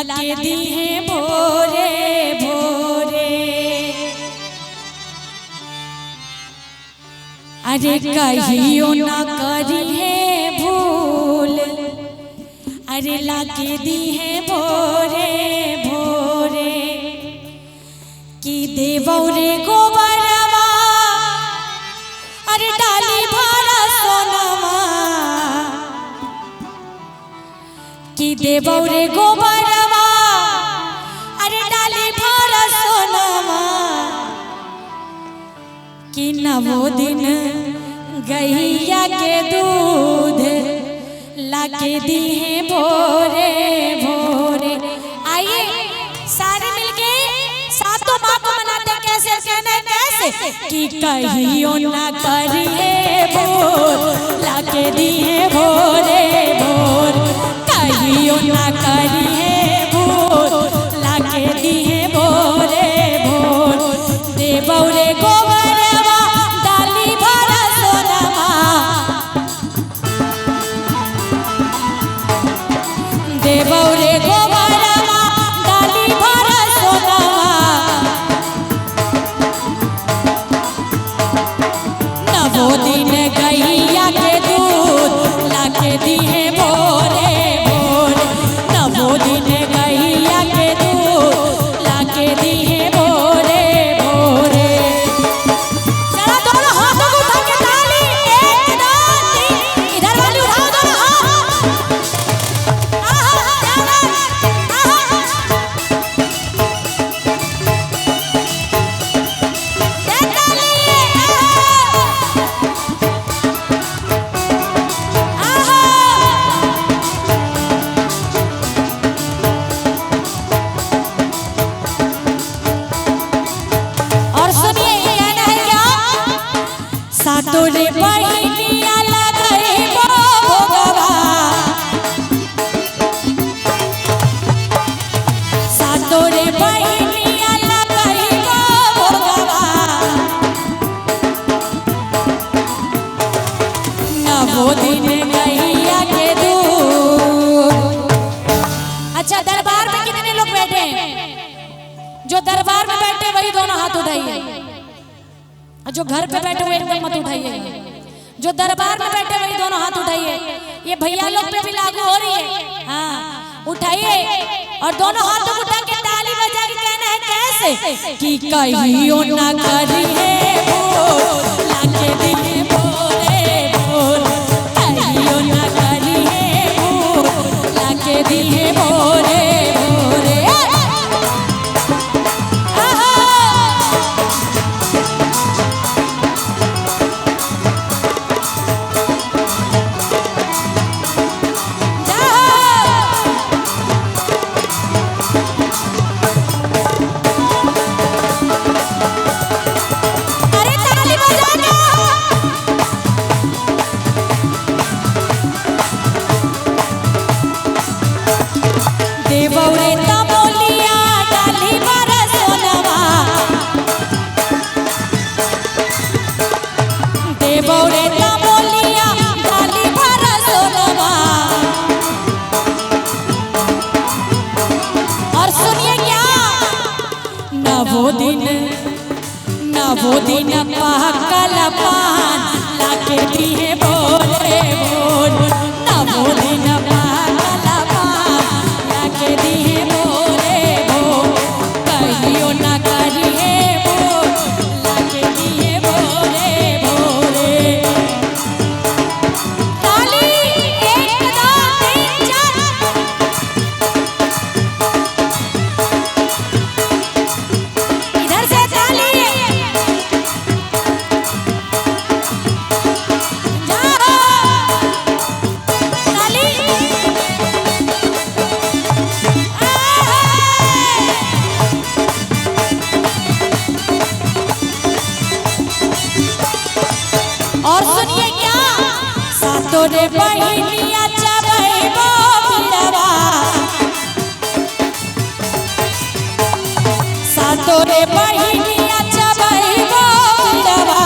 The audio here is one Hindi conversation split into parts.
लाके दी है भोरे भोरे। अरे कहियो ना करी है भूल, अरे लाके दी है भोरे भोरे। कि देवौ रे गोबरवा, अरे डाली भरा सोनवा। कि देवौ रे गोबरवा, अरे डाली भरा सोनवा। कि नवो दिन गैया के दूध लाके दी है भोरे भोरे। आइए सारे मिलके सातों माँ को मनाते कैसे कहना कैसे। कि कहियो ना करिए भोर लाके दी है भोरे भोर। कहियो ना करिए भोर लाके दी है भोरे भोर। देवौ रे गोबरवा डाली भरा सोनवा। देवौ रे गोबरवा डाली भरा सोनवा। नवो दिन गैया के दूध लाके दी है भोरे भोरे। नवो दिन गैया के दूध लाके दी है भोरे भोरे। जरा दोनों हाथों को उठा के ताली, 1 2 3। इधर वाली उठाओ दोनों हाथ। और सुनिए कहना है क्या। सातों रे बहिनिया लगई भोगवा। सातों रे बहिनिया लगई भोगवा। नवो दिन गैया के दूध। अच्छा दरबार में कितने लोग बैठे हैं। जो दरबार में बैठे वही दोनों हाथ उठाइए। जो घर पे बैठे हुए एकदम मत उठाइए। जो दरबार में बैठे वही दोनों हाथ उठाइए। ये भैया लोग पे भी लागू हो रही है। हाँ उठाइए और दोनों हाथों को उठा के ताली बजा के कहना है कैसे। कि कहियो ना करिए भोर लाके दी है भोरे भोर। कहियो ना करिए भोर लाके दी है भोरे भोरे। अरे ताली बजाना। देवौ रे तमोलिया डाली भरा सोनवा। देवौ रे तमोलिया डाली भरा सोनवा। और सुनिए क्या। नवो दिन पहकल पान लाके दी है भोरे भोर। नवो दिन पहकल पान लाके दी है भोरे भोर। कहियो ना करिए भोर लाके दी है भोरे भोरे। ताली 1 2 3 4। इधर से ताली। और सुनिए क्या। सातों रे बहिनिया चबैबो बिरवा। सातों रे बहिनिया चबैबो बिरवा।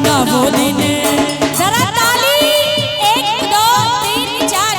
नवो दिन जरा ताली 1 2 3 4।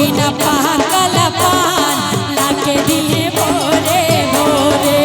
दिन पाकल पान लाके दिए भोरे भोरे।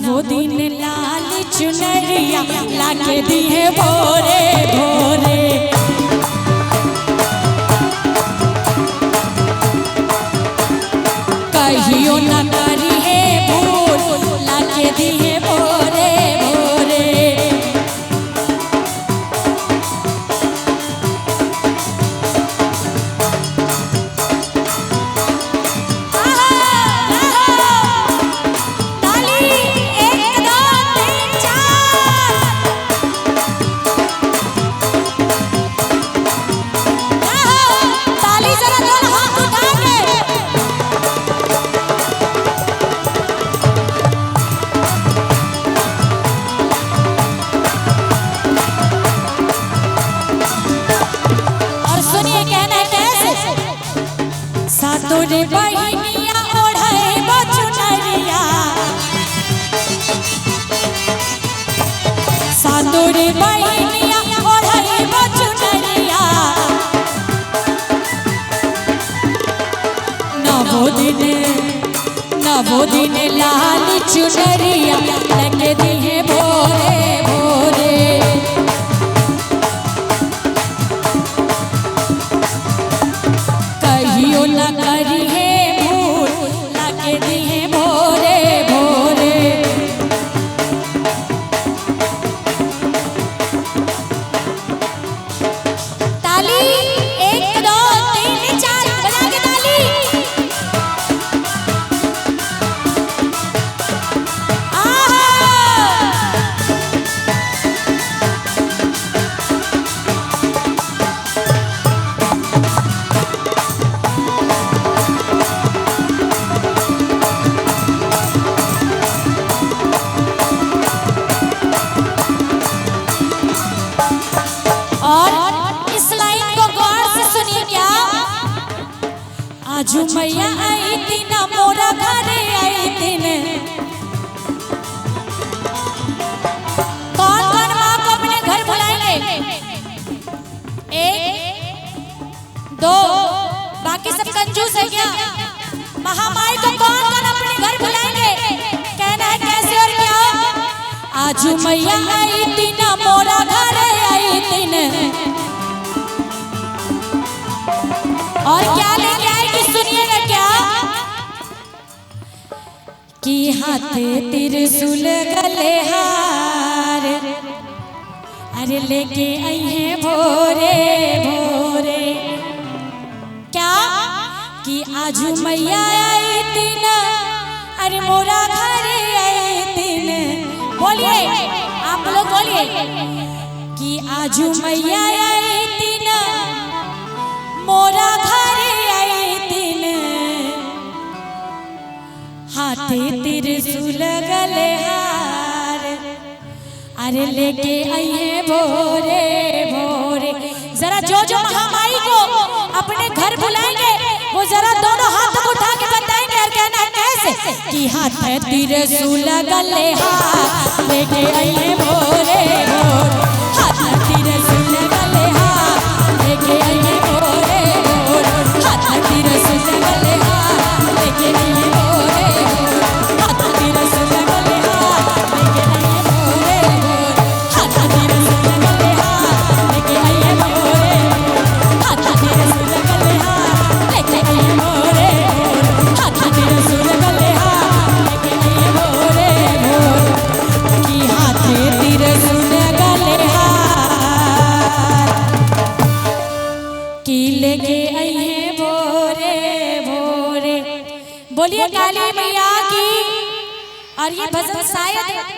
वो दिन लाल चुनरिया लाके दिए भोरे भोरे। कहियो न करी है भूल लाके दिए भोरे भोरे। सातोरे बहिनिया ओढ़े बचुनरिया, सातोरे बहिनिया ओढ़े बचुनरिया। नवो दिन लाल चुनरिया लगे दिए भोरे भोरे। कहियो न करी है भूल लाके दिए भोरे भोरे। ताली 1 2 3 4 बजा के ताली। और इस लाइन को गौर से सुनिए क्या। आजू मैया आई दिन मोरा घरे आई दिन। कौन कौन माँ को अपने घर बुलाएंगे? 1 2 बाकी सब कंजूस है क्या? महामाई को कौन कौन अपने घर बुलाएंगे? कहना है कैसे और क्या? आजू मैया आई दिन मोरा घरे आई दिन। और क्या लेके आएगी सुनिएगा क्या। कि हाथे त्रिशूल गले हार, अरे लेके आई है भोरे भोरे। क्या कि आजू मैया आई दिन, अरे मोरा घरे आई दिन। बोलिए आप लोग बोलिए कि आजू मैया आई दिन मोरा घरे आई दिन। हाथे त्रिशूल गले हार, अरे लेके आई है भोरे भोरे। जरा जो महामाई को अपने घर बुलाएंगे वो जरा दोनों हाथ उठा के बताएंगे और कहना कैसे। कि हाथे त्रिशूल गले हार लेके आई है भोरे भोरे। हाथे त्रिशूल गले हार लेके आई है भोरे भोरे। हाथे त्रिशूल गले हार लेके आई है भोरे भोरे। हाथे त्रिशूल गले हार लेके आई है भोरे भोरे। हाथे त्रिशूल गले हार लेके आई है भोरे भोरे। हाथे त्रिशूल गले हार लेके आई है भोरे भोरे। हाथे त्रिशूल गले हार लेके आई है भोरे भोरे। कि हाथे त्रिशूल गले हार बोलिए काली मैया की। और ये भजन शायद